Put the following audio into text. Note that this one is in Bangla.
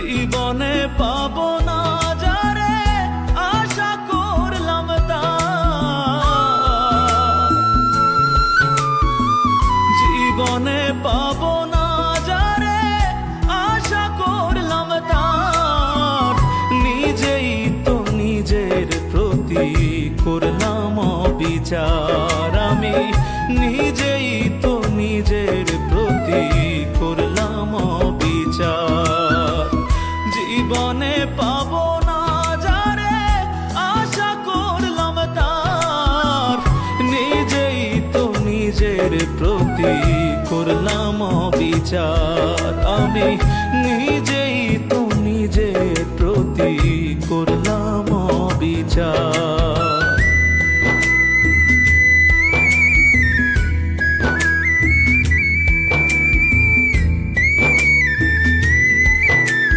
জীবনে পাবো না যারে আশা করলাম তার, জীবনে পাবো না যারে আশা করলাম তার, নিজেই তো নিজের প্রতি করলাম অবিচার। আমি নিজেই তো নিজের প্রতি করলাম অবিচার। জীবনে পাবো না যারে আশা করলাম তার, নিজেই তো নিজের প্রতি করলাম অবিচার। আমি